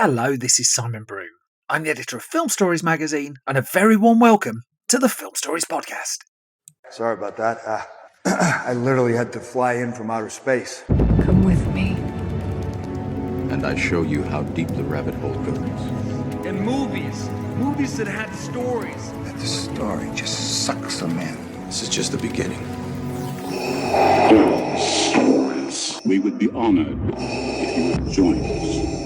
Hello, this is Simon Brew. I'm the editor of Film Stories magazine, and a very warm welcome to the Film Stories podcast. Sorry about that. I literally had to fly in from outer space. Come with me. And I show you how deep the rabbit hole goes. And movies that had stories. That the story just sucks them in. This is just the beginning. Stories. We would be honored if you would join us.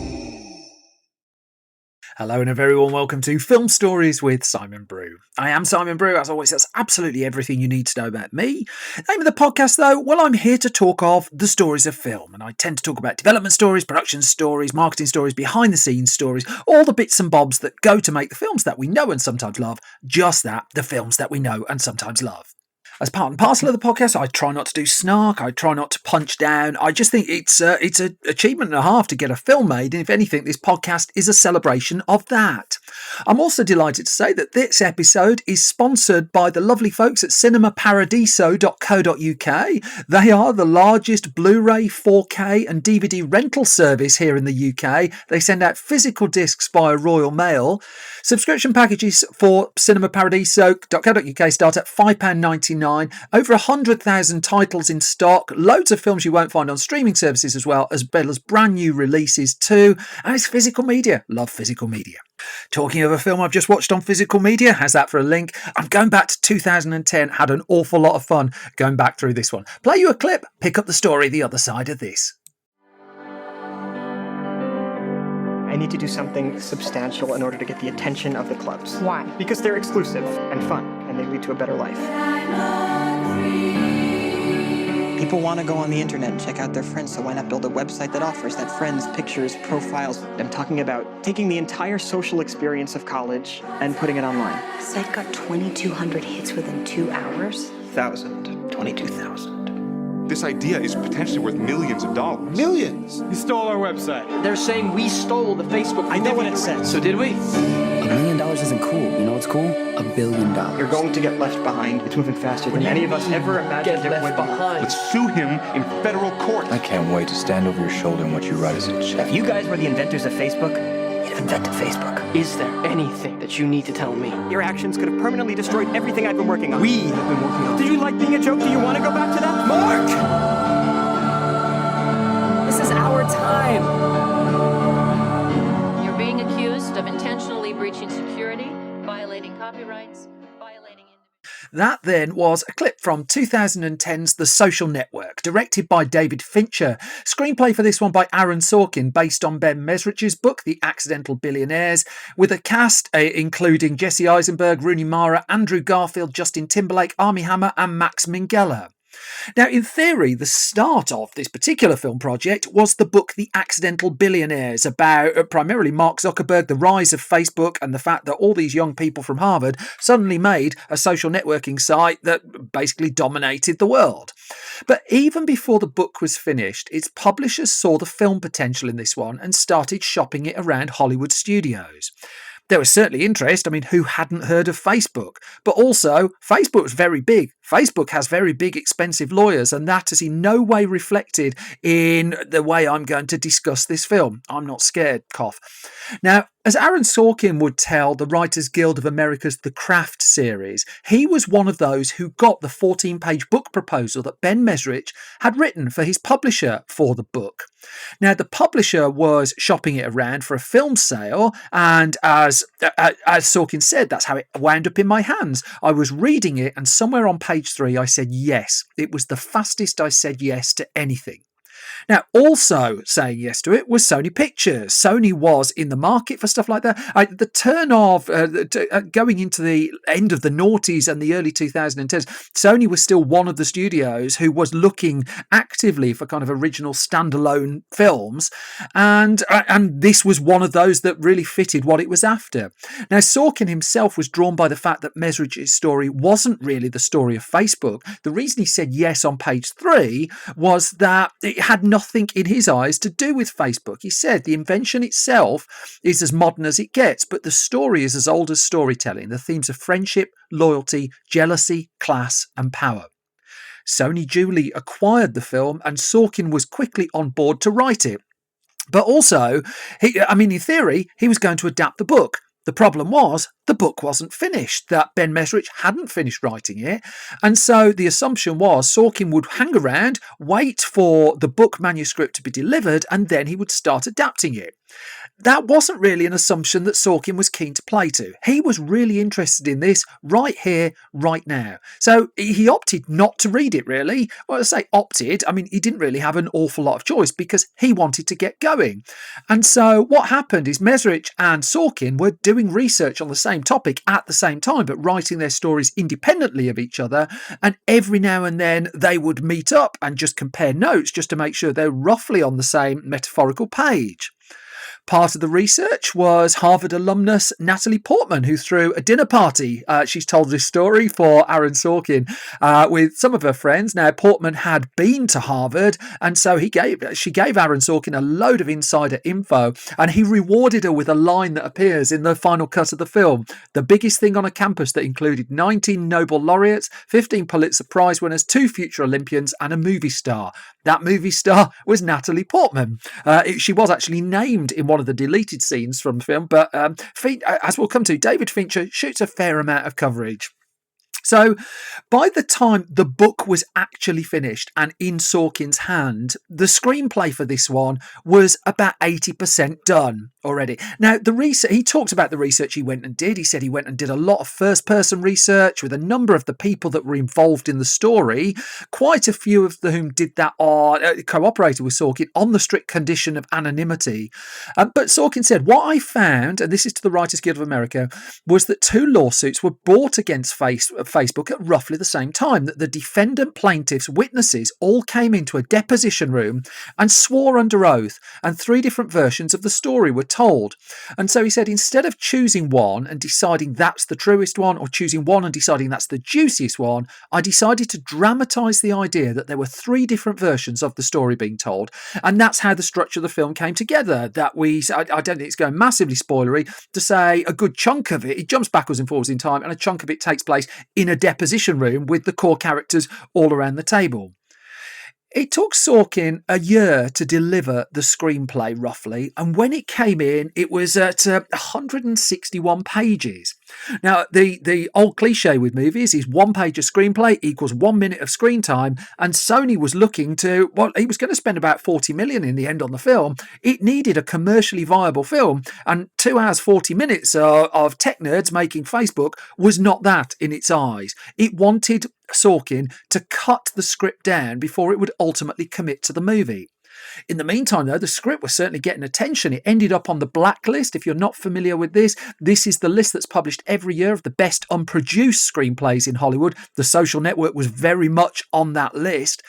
Hello and a very warm welcome to Film Stories with Simon Brew. I am Simon Brew. As always, that's absolutely everything you need to know about me. Name of the podcast, though, well, I'm here to talk of the stories of film. And I tend to talk about development stories, production stories, marketing stories, behind-the-scenes stories, all the bits and bobs that go to make the films that we know and sometimes love, just that, the films that we know and sometimes love. As part and parcel of the podcast, I try not to do snark, I try not to punch down. I just think it's an achievement and a half to get a film made, and if anything, this podcast is a celebration of that. I'm also delighted to say that this episode is sponsored by the lovely folks at cinemaparadiso.co.uk. They are the largest Blu-ray, 4K and DVD rental service here in the UK. They send out physical discs via Royal Mail. Subscription packages for cinemaparadiso.co.uk start at £5.99. Over 100,000 titles in stock, loads of films you won't find on streaming services as well as brand new releases too, and it's physical media. Love physical media. Talking of a film I've just watched on physical media, how's that for a link? I'm going back to 2010, had an awful lot of fun going back through this one. Play you a clip, pick up the story the other side of this. I need to do something substantial in order to get the attention of the clubs. Why? Because they're exclusive and fun, and they lead to a better life. People want to go on the internet and check out their friends, so why not build a website that offers that friends, pictures, profiles? I'm talking about taking the entire social experience of college and putting it online. Site got 2,200 hits within 2 hours. 22,000. This idea is potentially worth millions of dollars. Millions! He stole our website. They're saying we stole the Facebook. I know what it says. So did we? $1 million isn't cool. You know what's cool? $1 billion. You're going to get left behind. It's moving faster than any of us ever imagined it would be. Let's sue him in federal court. I can't wait to stand over your shoulder and watch you write us a check. If you guys were the inventors of Facebook, you'd have invented Facebook. Is there anything that you need to tell me? Your actions could have permanently destroyed everything I've been working on. We have been working on. Did you like being a joke? Do you want to go back to that? Mark! This is our time. You're being accused of intentionally breaching security, violating copyrights, violating... That then was a clip from 2010's The Social Network, directed by David Fincher. Screenplay for this one by Aaron Sorkinm, based on Ben Mesrich's book, The Accidental Billionaires, with a cast including Jesse Eisenberg, Rooney Mara, Andrew Garfield, Justin Timberlake, Armie Hammer and Max Minghella. Now, in theory, the start of this particular film project was the book The Accidental Billionaires, about primarily Mark Zuckerberg, the rise of Facebook, and the fact that all these young people from Harvard suddenly made a social networking site that basically dominated the world. But even before the book was finished, its publishers saw the film potential in this one and started shopping it around Hollywood studios. There was certainly interest. I mean, who hadn't heard of Facebook? But also, Facebook was very big. Facebook has very big, expensive lawyers, and that is in no way reflected in the way I'm going to discuss this film. I'm not scared, cough. Now, as Aaron Sorkinm would tell the Writers Guild of America's The Craft series, he was one of those who got the 14-page book proposal that Ben Mesrich had written for his publisher for the book. Now, the publisher was shopping it around for a film sale, and as Sorkin said, that's how it wound up in my hands. I was reading it, and somewhere on page 3, I said yes. It was the fastest I said yes to anything. Now, also saying yes to it was Sony Pictures. Sony was in the market for stuff like that. The turn of going into the end of the noughties and the early 2010s, Sony was still one of the studios who was looking actively for kind of original standalone films, and this was one of those that really fitted what it was after. Now, Sorkin himself was drawn by the fact that Mesrich's story wasn't really the story of Facebook. The reason he said yes on page 3 was that it had nothing in his eyes to do with Facebook. He said the invention itself is as modern as it gets, but the story is as old as storytelling. The themes of friendship, loyalty, jealousy, class, and power. Sony duly acquired the film, and Sorkin was quickly on board to write it. But also, in theory, he was going to adapt the book. The problem was the book wasn't finished, that Ben Mesrich hadn't finished writing it. And so the assumption was Sorkin would hang around, wait for the book manuscript to be delivered, and then he would start adapting it. That wasn't really an assumption that Sorkin was keen to play to. He was really interested in this right here, right now. So he opted not to read it, really. Well, I say opted, he didn't really have an awful lot of choice because he wanted to get going. And so what happened is Mesrich and Sorkin were doing research on the same topic at the same time, but writing their stories independently of each other. And every now and then they would meet up and just compare notes just to make sure they're roughly on the same metaphorical page. Part of the research was Harvard alumnus Natalie Portman, who threw a dinner party. She's told this story for Aaron Sorkin with some of her friends. Now, Portman had been to Harvard, and so she gave Aaron Sorkin a load of insider info, and he rewarded her with a line that appears in the final cut of the film. The biggest thing on a campus that included 19 Nobel laureates, 15 Pulitzer Prize winners, 2 future Olympians, and a movie star. That movie star was Natalie Portman. She was actually named in one of the deleted scenes from the film, but as we'll come to, David Fincher shoots a fair amount of coverage. So by the time the book was actually finished and in Sorkin's hand, the screenplay for this one was about 80% done already. Now, he talked about the research he went and did. He said he went and did a lot of first-person research with a number of the people that were involved in the story. Quite a few of whom did that cooperated with Sorkin on the strict condition of anonymity. But Sorkin said, what I found, and this is to the Writers Guild of America, was that 2 lawsuits were brought against Facebook at roughly the same time, that the defendant plaintiffs' witnesses all came into a deposition room and swore under oath, and 3 different versions of the story were told. And so he said, instead of choosing one and deciding that's the truest one, or choosing one and deciding that's the juiciest one, I decided to dramatise the idea that there were 3 different versions of the story being told. And that's how the structure of the film came together. I don't think it's going massively spoilery to say a good chunk of it jumps backwards and forwards in time, and a chunk of it takes place in a deposition room with the core characters all around the table. It took Sorkin a year to deliver the screenplay, roughly, and when it came in, it was at 161 pages. Now, the old cliche with movies is 1 page of screenplay equals 1 minute of screen time, and Sony was looking to, he was going to spend about 40 million in the end on the film. It needed a commercially viable film, and 2 hours, 40 minutes of tech nerds making Facebook was not that in its eyes. It wanted Sorkin to cut the script down before it would ultimately commit to the movie. In the meantime, though, the script was certainly getting attention. It ended up on the blacklist. If you're not familiar with this is the list that's published every year of the best unproduced screenplays in Hollywood. The Social Network was very much on that list.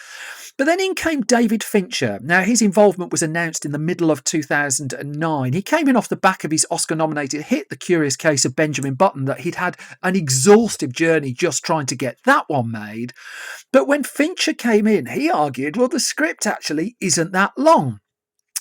But then in came David Fincher. Now, his involvement was announced in the middle of 2009. He came in off the back of his Oscar-nominated hit, The Curious Case of Benjamin Button, that he'd had an exhaustive journey just trying to get that one made. But when Fincher came in, he argued, well, the script actually isn't that long.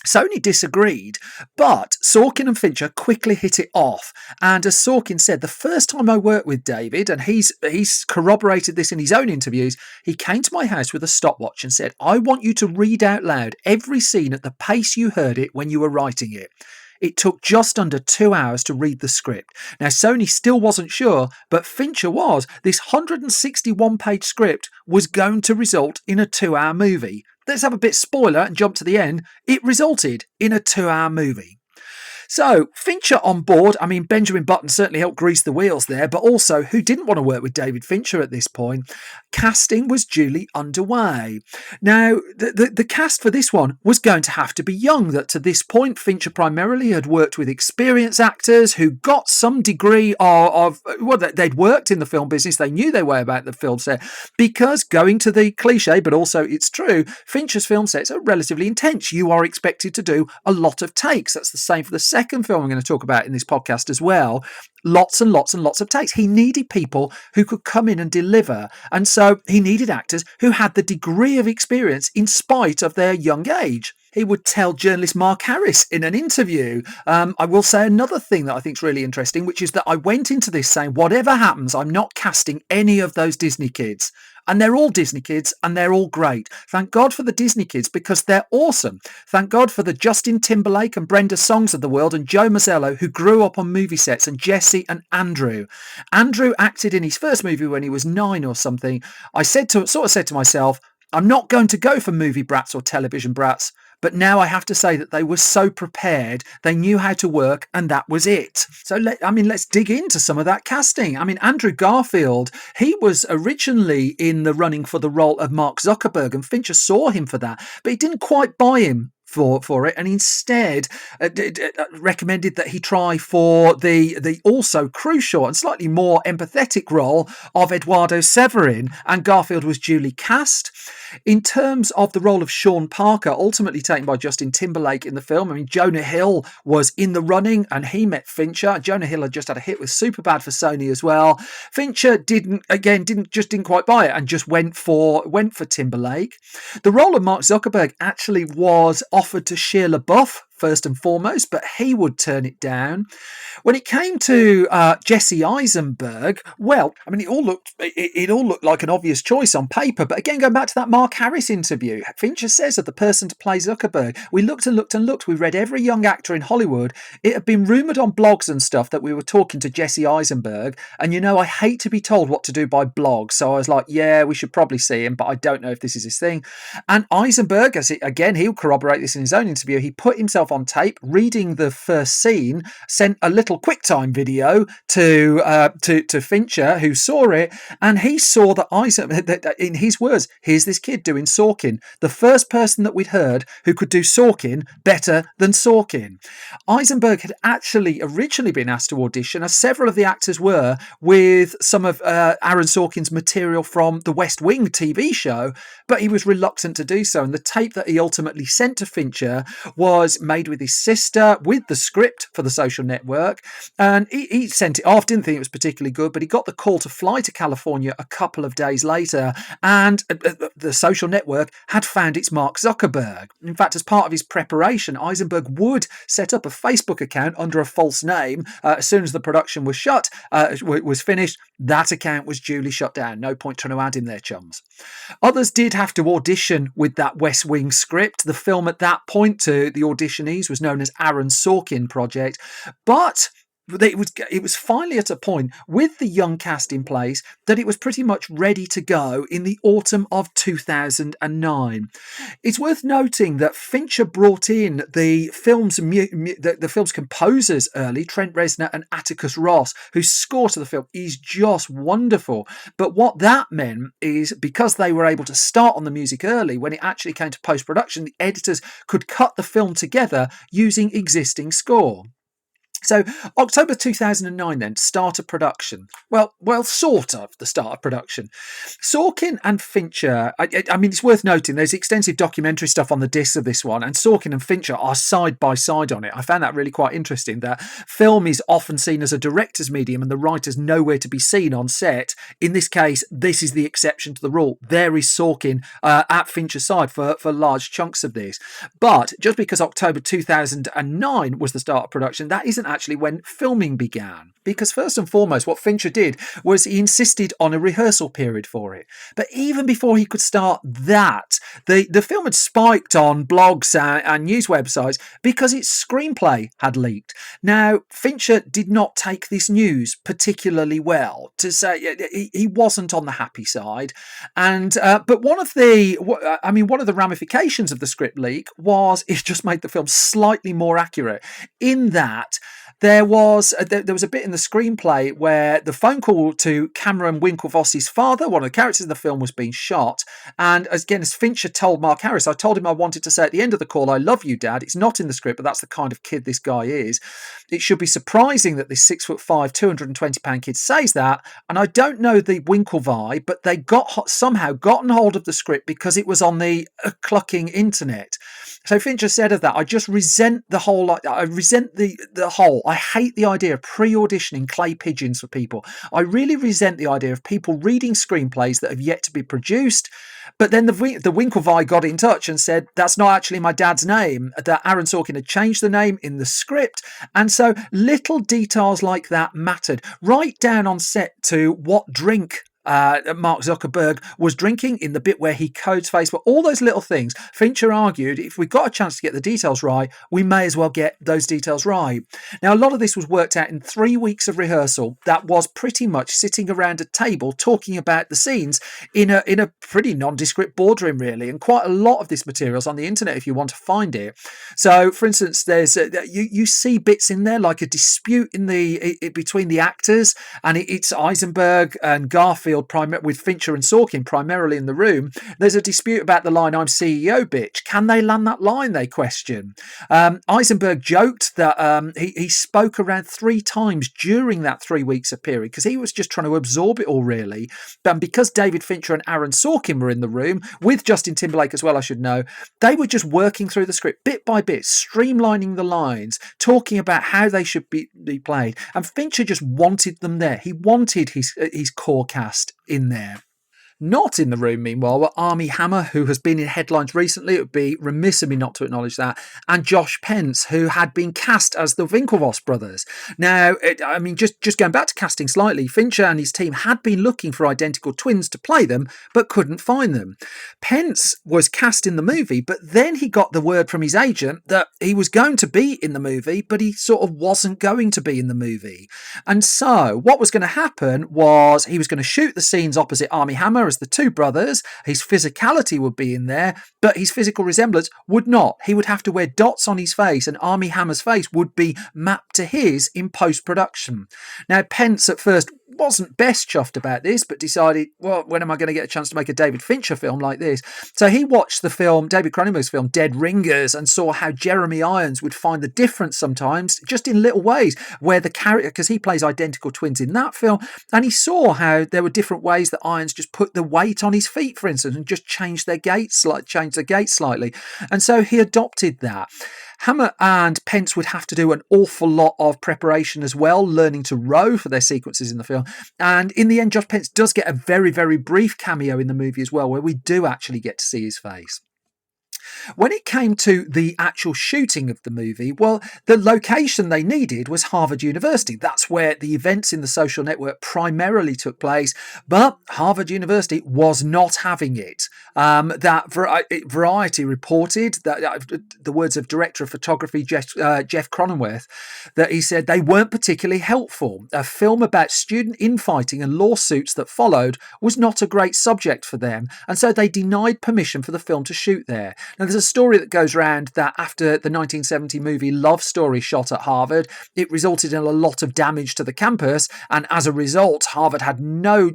Sony disagreed, but Sorkin and Fincher quickly hit it off. And as Sorkin said, the first time I worked with David, and he's corroborated this in his own interviews, he came to my house with a stopwatch and said, I want you to read out loud every scene at the pace you heard it when you were writing it. It took just under 2 hours to read the script. Now, Sony still wasn't sure, but Fincher was. This 161-page script was going to result in a 2-hour movie. Let's have a bit spoiler and jump to the end. It resulted in a 2-hour movie. So, Fincher on board. Benjamin Button certainly helped grease the wheels there, but also, who didn't want to work with David Fincher at this point? Casting was duly underway. Now, the cast for this one was going to have to be young. That to this point, Fincher primarily had worked with experienced actors who got some degree they'd worked in the film business. They knew their way about the film set, because going to the cliche, but also it's true, Fincher's film sets are relatively intense. You are expected to do a lot of takes. That's the same for the second film I'm going to talk about in this podcast as well. Lots and lots and lots of takes. He needed people who could come in and deliver. And so he needed actors who had the degree of experience in spite of their young age. He would tell journalist Mark Harris in an interview. I will say another thing that I think is really interesting, which is that I went into this saying, whatever happens, I'm not casting any of those Disney kids. And they're all Disney kids and they're all great. Thank God for the Disney kids because they're awesome. Thank God for the Justin Timberlake and Brenda Songs of the world and Joe Mazzello who grew up on movie sets, and Jesse and Andrew. Andrew acted in his first movie when he was 9 or something. I said to myself, I'm not going to go for movie brats or television brats. But now I have to say that they were so prepared, they knew how to work, and that was it. So, let's dig into some of that casting. I mean, Andrew Garfield, he was originally in the running for the role of Mark Zuckerberg, and Fincher saw him for that, but he didn't quite buy him for it, and instead recommended that he try for the also crucial and slightly more empathetic role of Eduardo Severin, and Garfield was duly cast. In terms of the role of Sean Parker, ultimately taken by Justin Timberlake in the film, I mean, Jonah Hill was in the running and he met Fincher. Jonah Hill had just had a hit with Superbad for Sony as well. Fincher didn't quite buy it and just went for Timberlake. The role of Mark Zuckerberg actually was offered to Shia LaBeouf first and foremost, but he would turn it down. When it came to Jesse Eisenberg, well, I mean, it all looked like an obvious choice on paper. But again, going back to that Mark Harris interview, Fincher says of the person to play Zuckerberg, we looked and looked and looked. We read every young actor in Hollywood. It had been rumoured on blogs and stuff that we were talking to Jesse Eisenberg. And, I hate to be told what to do by blogs. So I was like, yeah, we should probably see him, but I don't know if this is his thing. And Eisenberg, he'll corroborate this in his own interview, he put himself on tape reading the first scene, sent a little QuickTime video to Fincher, who saw it, and he saw that Eisenberg, in his words, here's this kid doing Sorkin, the first person that we'd heard who could do Sorkin better than Sorkin. Eisenberg had actually originally been asked to audition, as several of the actors were, with some of Aaron Sorkin's material from the West Wing TV show, but he was reluctant to do so, and the tape that he ultimately sent to Fincher was made with his sister, with the script for The Social Network, and he sent it off, didn't think it was particularly good, but he got the call to fly to California a couple of days later, and The Social Network had found its Mark Zuckerberg. In fact, as part of his preparation, Eisenberg would set up a Facebook account under a false name. As soon as the production was was finished, that account was duly shut down. No point trying to add him there, chums. Others did have to audition with that West Wing script. The film at that point, to the auditionees, was known as Aaron Sorkinm Project, but it was finally at a point with the young cast in place that it was pretty much ready to go in the autumn of 2009. It's worth noting that Fincher brought in the film's composers early, Trent Reznor and Atticus Ross, whose score to the film is just wonderful. But what that meant is, because they were able to start on the music early, when it actually came to post-production, the editors could cut the film together using existing score. So October 2009 then, start of production. Well, sort of the start of production. Sorkin and Fincher, I mean, it's worth noting there's extensive documentary stuff on the discs of this one, and Sorkin and Fincher are side by side on it. I found that really quite interesting, that film is often seen as a director's medium and the writer's nowhere to be seen on set. In this case, this is the exception to the rule. There is Sorkin at Fincher's side for large chunks of this. But just because October 2009 was the start of production, that isn't actually when filming began. Because first and foremost, what Fincher did was he insisted on a rehearsal period for it. But even before he could start that, the film had spiked on blogs and news websites because its screenplay had leaked. Now, Fincher did not take this news particularly well. To say, he wasn't on the happy side. And but one of the ramifications of the script leak was it just made the film slightly more accurate, in that there was a bit in the screenplay where the phone call to Cameron Winklevoss's father, one of the characters in the film, was being shot. And again, as Fincher told Mark Harris, I told him I wanted to say at the end of the call, I love you, Dad. It's not in the script, but that's the kind of kid this guy is. It should be surprising that this 6'5", 220-pound kid says that. And I don't know the Winklevi, but they somehow gotten hold of the script because it was on the clucking internet. So Fincher said of that, I just resent the whole. I resent the whole. I hate the idea of pre-auditioning clay pigeons for people. I really resent the idea of people reading screenplays that have yet to be produced. But then the Winklevi got in touch and said, that's not actually my dad's name, that Aaron Sorkin had changed the name in the script. And so little details like that mattered. Right down on set to what drink Mark Zuckerberg was drinking in the bit where he codes Facebook, all those little things. Fincher argued if we got a chance to get the details right, we may as well get those details right. Now, a lot of this was worked out in 3 weeks of rehearsal that was pretty much sitting around a table talking about the scenes in a pretty nondescript boardroom, really. And quite a lot of this material's on the internet if you want to find it. So, for instance, there's you see bits in there like a dispute between the actors, and it's Eisenberg and Garfield with Fincher and Sorkin primarily in the room. There's a dispute about the line "I'm CEO, bitch." Can they land that line? They question. Eisenberg joked that he spoke around 3 times during that 3 weeks of period because he was just trying to absorb it all, really. But because David Fincher and Aaron Sorkin were in the room with Justin Timberlake as well, I should know, they were just working through the script bit by bit, streamlining the lines, talking about how they should be played. And Fincher just wanted them there. He wanted his core cast in there. Not in the room, meanwhile, were Armie Hammer, who has been in headlines recently. It would be remiss of me not to acknowledge that, and Josh Pence, who had been cast as the Winklevoss brothers. Now, just going back to casting slightly, Fincher and his team had been looking for identical twins to play them, but couldn't find them. Pence was cast in the movie, but then he got the word from his agent that he was going to be in the movie, but he sort of wasn't going to be in the movie. And so, what was going to happen was he was going to shoot the scenes opposite Armie Hammer as the two brothers. His physicality would be in there, but his physical resemblance would not. He would have to wear dots on his face, and Armie Hammer's face would be mapped to his in post-production. Now, Pence at first wasn't best chuffed about this, but decided, well, when am I going to get a chance to make a David Fincher film like this? So he watched the film, David Cronenberg's film, Dead Ringers, and saw how Jeremy Irons would find the difference sometimes, just in little ways, where the character, because he plays identical twins in that film, and he saw how there were different ways that Irons just put the weight on his feet, for instance, and just changed the gait slightly. And so he adopted that. Hammer and Pence would have to do an awful lot of preparation as well, learning to row for their sequences in the film. And in the end, Josh Pence does get a very, very brief cameo in the movie as well, where we do actually get to see his face. When it came to the actual shooting of the movie, well, the location they needed was Harvard University. That's where the events in The Social Network primarily took place, but Harvard University was not having it. Variety reported that the words of director of photography Jeff Cronenworth, that he said they weren't particularly helpful. A film about student infighting and lawsuits that followed was not a great subject for them, and so they denied permission for the film to shoot there. Now, there's a story that goes around that after the 1970 movie Love Story shot at Harvard, it resulted in a lot of damage to the campus, and as a result, Harvard had no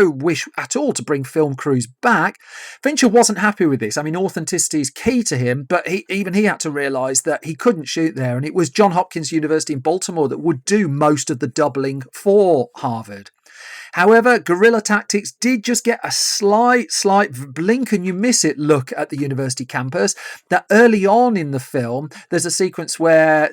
wish at all to bring film crews back. Fincher wasn't happy with this. I mean, authenticity is key to him, but he had to realise that he couldn't shoot there, and it was Johns Hopkins University in Baltimore that would do most of the doubling for Harvard. However, guerrilla tactics did just get a slight blink and you miss it look at the university campus. That early on in the film, there's a sequence where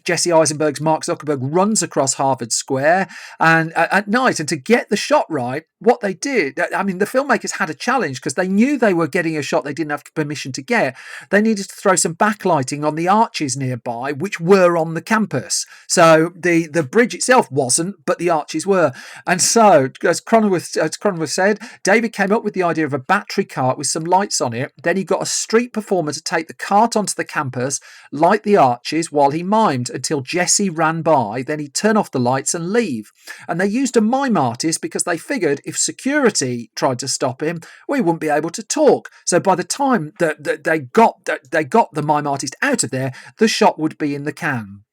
Jesse Eisenberg's Mark Zuckerberg runs across Harvard Square and at night. And to get the shot right, what they did, I mean, the filmmakers had a challenge because they knew they were getting a shot they didn't have permission to get. They needed to throw some backlighting on the arches nearby, which were on the campus. So the bridge itself wasn't, but the arches were. And so, as Cronenworth said, David came up with the idea of a battery cart with some lights on it. Then he got a street performer to take the cart onto the campus, light the arches while he mimed until Jesse ran by. Then he'd turn off the lights and leave. And they used a mime artist because they figured if security tried to stop him, we wouldn't be able to talk. So by the time that they got the mime artist out of there, the shot would be in the can.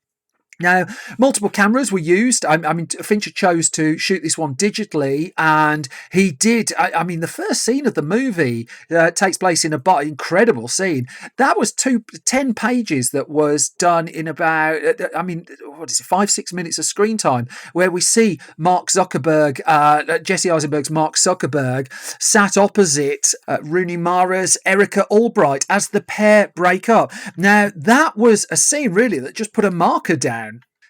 Now, multiple cameras were used. I mean, Fincher chose to shoot this one digitally, and he did. I mean, the first scene of the movie takes place in an incredible scene. That was 10 pages that was done in about, 5-6 minutes of screen time, where we see Mark Zuckerberg, Jesse Eisenberg's Mark Zuckerberg, sat opposite Rooney Mara's Erica Albright as the pair break up. Now, that was a scene, really, that just put a marker down.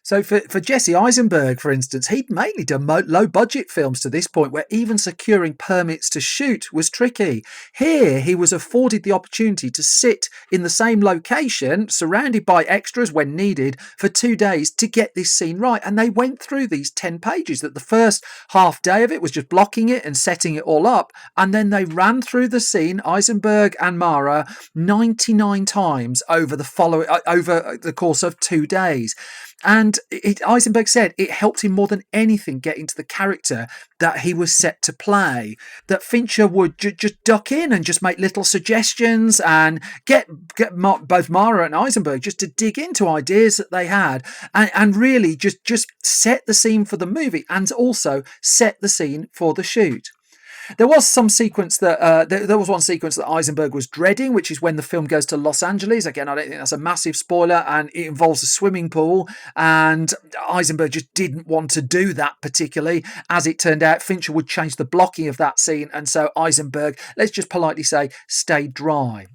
So for Jesse Eisenberg, for instance, he'd mainly done low-budget films to this point where even securing permits to shoot was tricky. Here, he was afforded the opportunity to sit in the same location, surrounded by extras when needed, for 2 days to get this scene right. And they went through these 10 pages. That the first half day of it was just blocking it and setting it all up. And then they ran through the scene, Eisenberg and Mara, 99 times over the course of 2 days. And Eisenberg said it helped him more than anything get into the character that he was set to play. That Fincher would just duck in and just make little suggestions and get both Mara and Eisenberg just to dig into ideas that they had and really just set the scene for the movie and also set the scene for the shoot. There was some sequence that there was one sequence that Eisenberg was dreading, which is when the film goes to Los Angeles. Again, I don't think that's a massive spoiler, and it involves a swimming pool. And Eisenberg just didn't want to do that particularly. As it turned out, Fincher would change the blocking of that scene, and so Eisenberg, let's just politely say, stayed dry.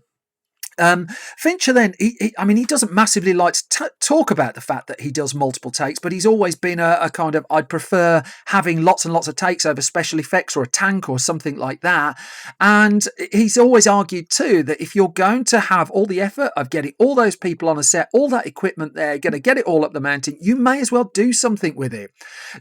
Fincher then, he doesn't massively like to talk about the fact that he does multiple takes, but he's always been a kind of, I'd prefer having lots and lots of takes over special effects or a tank or something like that. And he's always argued too that if you're going to have all the effort of getting all those people on a set, all that equipment there, going to get it all up the mountain, you may as well do something with it.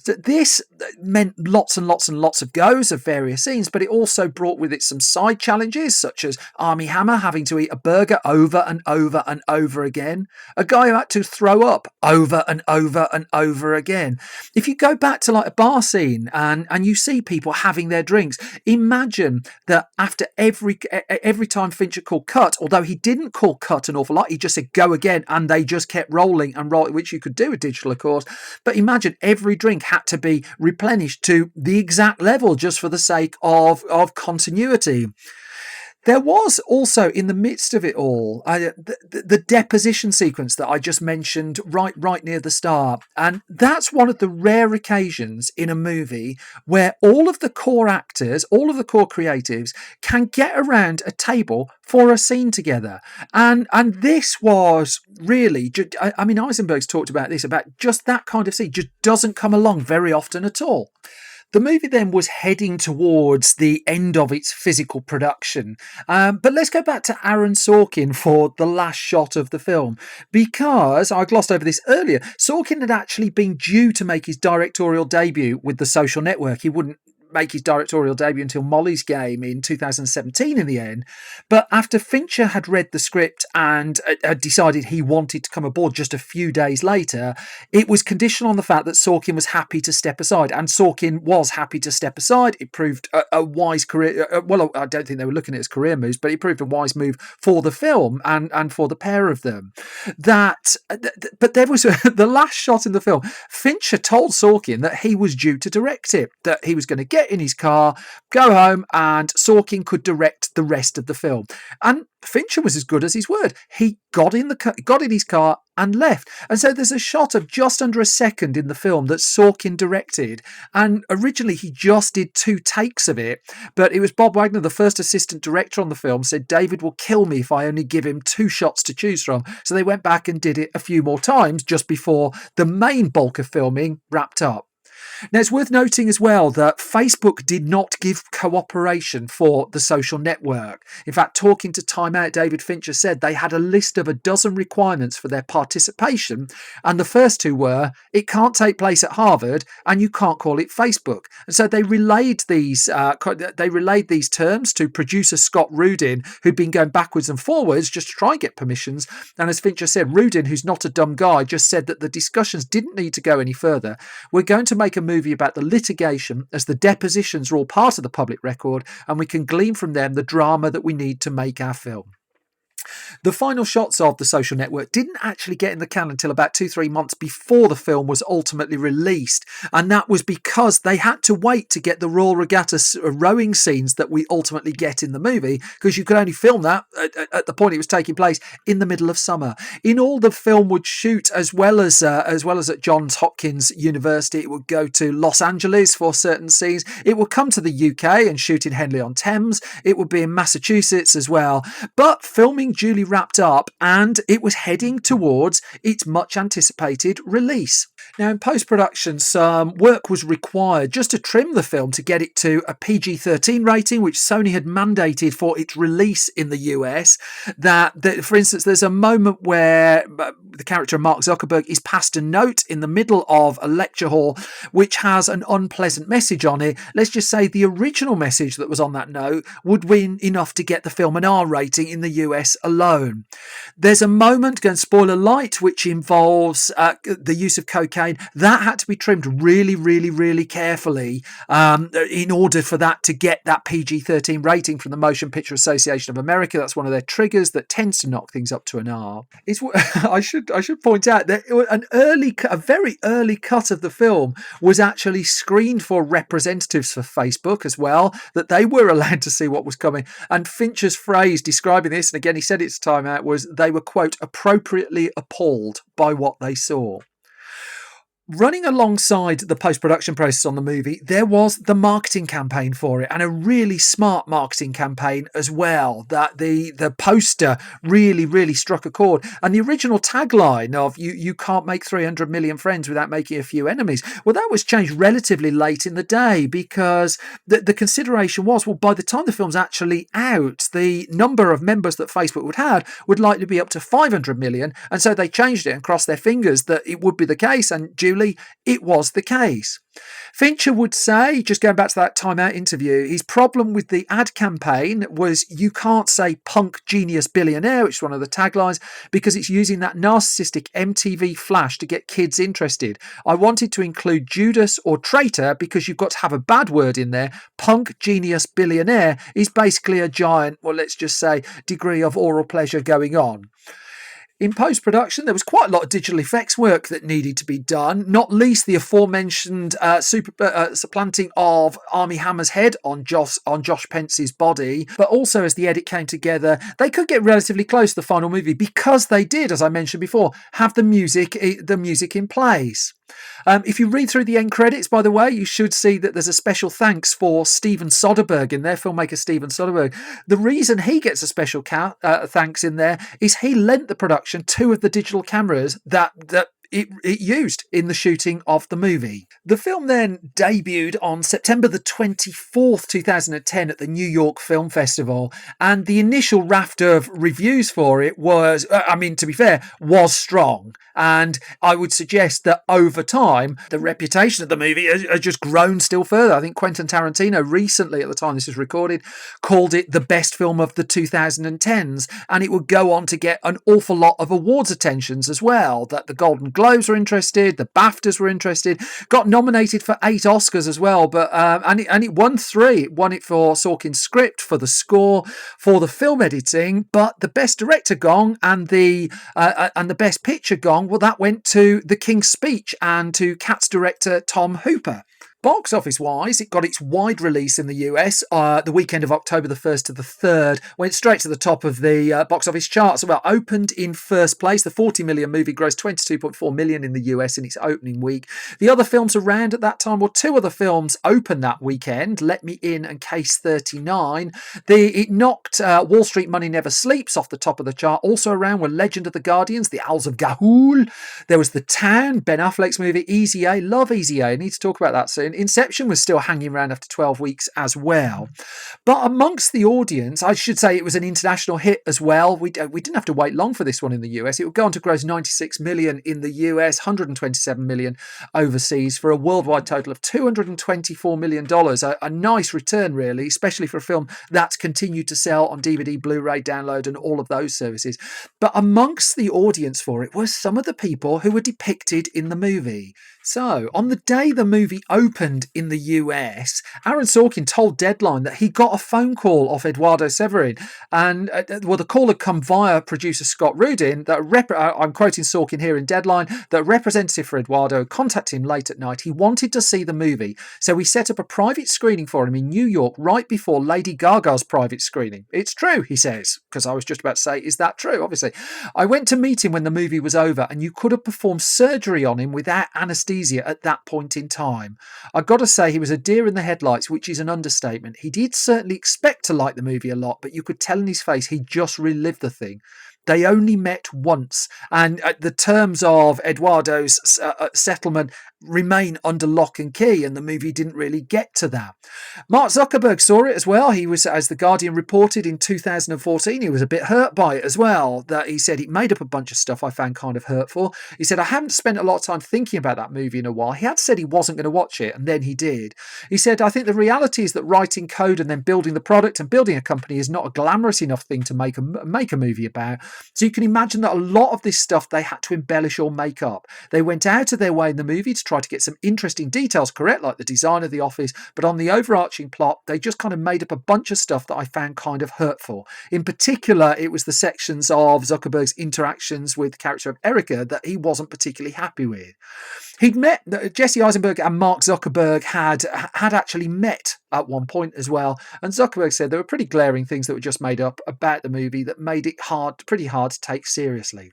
So this meant lots and lots and lots of goes of various scenes, but it also brought with it some side challenges, such as Armie Hammer having to eat a burger over and over and over again. A guy who had to throw up over and over and over again. If you go back to like a bar scene and you see people having their drinks, imagine that after every time Fincher called cut, although he didn't call cut an awful lot, he just said go again, and they just kept rolling and rolling, which you could do with digital, of course. But imagine every drink had to be replenished to the exact level just for the sake of continuity. There was also, in the midst of it all, the deposition sequence that I just mentioned right near the start. And that's one of the rare occasions in a movie where all of the core actors, all of the core creatives can get around a table for a scene together. And this was really, Eisenberg's talked about this, about just that kind of scene just doesn't come along very often at all. The movie then was heading towards the end of its physical production. But let's go back to Aaron Sorkinm for the last shot of the film, because I glossed over this earlier. Sorkin had actually been due to make his directorial debut with The Social Network. He wouldn't make his directorial debut until Molly's Game in 2017 in the end. But after Fincher had read the script and had decided he wanted to come aboard just a few days later, it was conditional on the fact that Sorkin was happy to step aside. And Sorkin was happy to step aside. It proved a wise career. Well, I don't think they were looking at it as career moves, but it proved a wise move for the film and for the pair of them. But there was the last shot in the film. Fincher told Sorkin that he was due to direct it, that he was going to get in his car, go home, and Sorkin could direct the rest of the film. And Fincher was as good as his word. He got in his car and left. And so there's a shot of just under a second in the film that Sorkin directed. And originally he just did 2 takes of it, but it was Bob Wagner, the first assistant director on the film, said David will kill me if I only give him 2 shots to choose from. So they went back and did it a few more times just before the main bulk of filming wrapped up. Now, it's worth noting as well that Facebook did not give cooperation for The Social Network. In fact, talking to Time Out, David Fincher said they had a list of 12 requirements for their participation, and the first 2 were, it can't take place at Harvard, and you can't call it Facebook. And so they relayed these terms to producer Scott Rudin, who'd been going backwards and forwards just to try and get permissions. And as Fincher said, Rudin, who's not a dumb guy, just said that the discussions didn't need to go any further. We're going to make a movie about the litigation, as the depositions are all part of the public record, and we can glean from them the drama that we need to make our film. The final shots of The Social Network didn't actually get in the can until about 2-3 months before the film was ultimately released, and that was because they had to wait to get the Royal Regatta rowing scenes that we ultimately get in the movie, because you could only film that at the point it was taking place in the middle of summer. In all, the film would shoot as well as at Johns Hopkins University. It would go to Los Angeles for certain scenes. It would come to the UK and shoot in Henley-on-Thames. It would be in Massachusetts as well. But filming being duly wrapped up, and it was heading towards its much anticipated release. Now, in post-production, some work was required just to trim the film to get it to a PG-13 rating, which Sony had mandated for its release in the US. That, for instance, there's a moment where the character of Mark Zuckerberg is passed a note in the middle of a lecture hall which has an unpleasant message on it. Let's just say the original message that was on that note would win enough to get the film an R rating in the US alone. There's a moment, going spoiler light, which involves the use of cocaine. That had to be trimmed really, really, really carefully in order for that to get that PG-13 rating from the Motion Picture Association of America. That's one of their triggers that tends to knock things up to an R. I should point out that a very early cut of the film was actually screened for representatives for Facebook as well, that they were allowed to see what was coming. And Fincher's phrase describing this, and again he said it's time out, was they were, quote, appropriately appalled by what they saw. Running alongside the post-production process on the movie, there was the marketing campaign for it, and a really smart marketing campaign as well. That the poster really, really struck a chord. And the original tagline of you can't make 300 million friends without making a few enemies, well, that was changed relatively late in the day, because the consideration was, well, by the time the film's actually out, the number of members that Facebook would have would likely be up to 500 million. And so they changed it and crossed their fingers that it would be the case, and it was the case. Fincher would say, just going back to that Time Out interview, his problem with the ad campaign was you can't say punk genius billionaire, which is one of the taglines, because it's using that narcissistic MTV flash to get kids interested. I wanted to include Judas or traitor because you've got to have a bad word in there. Punk genius billionaire is basically a giant, well, let's just say, degree of oral pleasure going on. In post-production, there was quite a lot of digital effects work that needed to be done, not least the aforementioned supplanting of Armie Hammer's head on Josh Pence's body. But also, as the edit came together, they could get relatively close to the final movie because they did, as I mentioned before, have the music in place. If you read through the end credits, by the way, you should see that there's a special thanks for Steven Soderbergh in there, filmmaker Steven Soderbergh. The reason he gets a special thanks in there is he lent the production two of the digital cameras that it used in the shooting of the movie. The film then debuted on September the 24th, 2010 at the New York Film Festival, and the initial raft of reviews for it was, to be fair, was strong. And I would suggest that over time, the reputation of the movie has just grown still further. I think Quentin Tarantino recently, at the time this was recorded, called it the best film of the 2010s, and it would go on to get an awful lot of awards attentions as well, that the Golden Globes were interested, the BAFTAs were interested, got nominated for 8 Oscars as well, but and it won 3. It won it for Sorkin's script, for the score, for the film editing, but the best director gong and the best picture gong, well, that went to The King's Speech and to Cats director Tom Hooper. Box office wise, it got its wide release in the US the weekend of October the 1st to the 3rd, went straight to the top of the box office charts. Well, opened in first place. The 40 million movie grossed 22.4 million in the US in its opening week. The other films around at that time, well, 2 other films opened that weekend, Let Me In and Case 39. It knocked Wall Street Money Never Sleeps off the top of the chart. Also around were Legend of the Guardians, The Owls of Ga'Hoole. There was The Town, Ben Affleck's movie, Easy A. Love Easy A. I need to talk about that soon. Inception was still hanging around after 12 weeks as well. But amongst the audience, I should say it was an international hit as well. We didn't have to wait long for this one in the US. It would go on to gross 96 million in the US, 127 million overseas, for a worldwide total of $224 million. A nice return, really, especially for a film that's continued to sell on DVD, Blu-ray, download, and all of those services. But amongst the audience for it were some of the people who were depicted in the movie. So, on the day the movie opened in the US, Aaron Sorkinm told Deadline that he got a phone call off Eduardo Severin. And, the call had come via producer Scott Rudin. I'm quoting Sorkin here in Deadline, that a representative for Eduardo contacted him late at night. He wanted to see the movie, so we set up a private screening for him in New York right before Lady Gaga's private screening. It's true, he says, because I was just about to say, is that true? Obviously. I went to meet him when the movie was over, and you could have performed surgery on him without anaesthesia easier at that point in time. I've got to say, he was a deer in the headlights, which is an understatement. He did certainly expect to like the movie a lot, but you could tell in his face he just relived the thing. They only met once, and the terms of Eduardo's settlement remain under lock and key, and the movie didn't really get to that. Mark Zuckerberg saw it as well. He was, as The Guardian reported in 2014, he was a bit hurt by it as well. That he said it made up a bunch of stuff I found kind of hurtful. He said, I haven't spent a lot of time thinking about that movie in a while. He had said he wasn't going to watch it, and then he did. He said, I think the reality is that writing code and then building the product and building a company is not a glamorous enough thing to make a movie about. So you can imagine that a lot of this stuff they had to embellish or make up. They went out of their way in the movie to try to get some interesting details correct, like the design of the office, but on the overarching plot, they just kind of made up a bunch of stuff that I found kind of hurtful. In particular, it was the sections of Zuckerberg's interactions with the character of Erica that he wasn't particularly happy with. He'd met, Jesse Eisenberg and Mark Zuckerberg had actually met at one point as well, and Zuckerberg said there were pretty glaring things that were just made up about the movie that made it pretty hard to take seriously.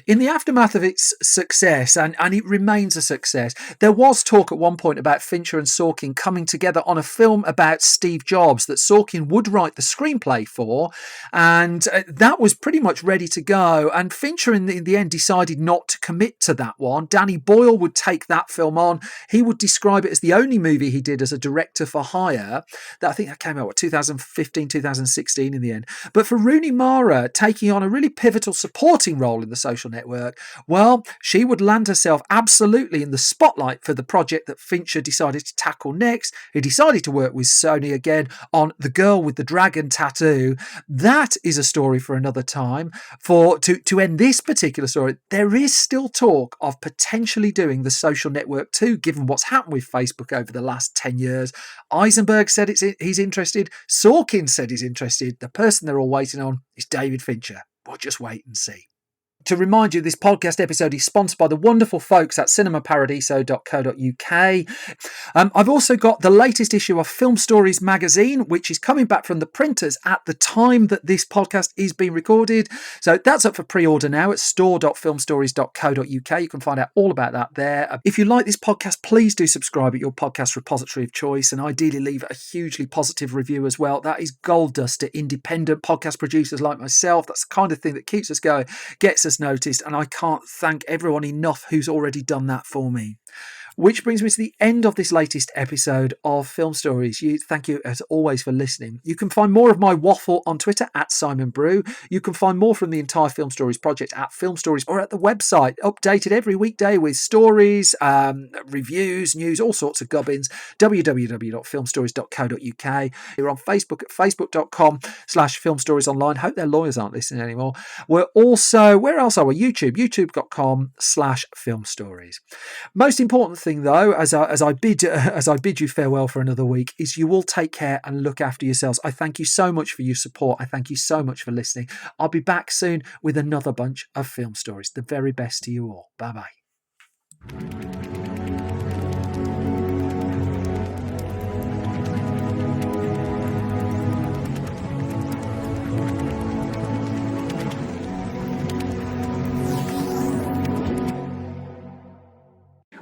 In the aftermath of its success, and it remains a success, there was talk at one point about Fincher and Sorkin coming together on a film about Steve Jobs that Sorkin would write the screenplay for, and that was pretty much ready to go. And Fincher, in the end, decided not to commit to that one. Danny Boyle would take that film on. He would describe it as the only movie he did as a director for hire. I think that came out, 2015, 2016 in the end. But for Rooney Mara, taking on a really pivotal supporting role in The Social Network, well, she would land herself absolutely in the spotlight for the project that Fincher decided to tackle next. He decided to work with Sony again on The Girl with the Dragon Tattoo. That is a story for another time. To end this particular story, there is still talk of potentially doing The Social Network 2, given what's happened with Facebook over the last 10 years. Eisenberg said he's interested. Sorkin said he's interested. The person they're all waiting on is David Fincher. We'll just wait and see. To remind you, this podcast episode is sponsored by the wonderful folks at cinemaparadiso.co.uk. I've also got the latest issue of Film Stories magazine, which is coming back from the printers at the time that this podcast is being recorded. So that's up for pre-order now at store.filmstories.co.uk. You can find out all about that there. If you like this podcast, please do subscribe at your podcast repository of choice, and ideally leave a hugely positive review as well. That is gold dust to independent podcast producers like myself. That's the kind of thing that keeps us going, gets us noticed, and I can't thank everyone enough who's already done that for me. Which brings me to the end of this latest episode of Film Stories. Thank you as always for listening. You can find more of my waffle on Twitter at Simon Brew. You can find more from the entire Film Stories project at Film Stories or at the website, updated every weekday with stories, reviews, news, all sorts of gubbins. www.filmstories.co.uk. You're on Facebook at facebook.com/filmstoriesonline. Hope their lawyers aren't listening anymore. We're also, where else are we? youtube.com/filmstories. Most important thing though, as I bid you farewell for another week, is you all take care and look after yourselves. I thank you so much for your support. I thank you so much for listening. I'll be back soon with another bunch of film stories. The very best to you all. Bye bye.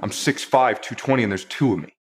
I'm 6'5", 220, and there's two of me.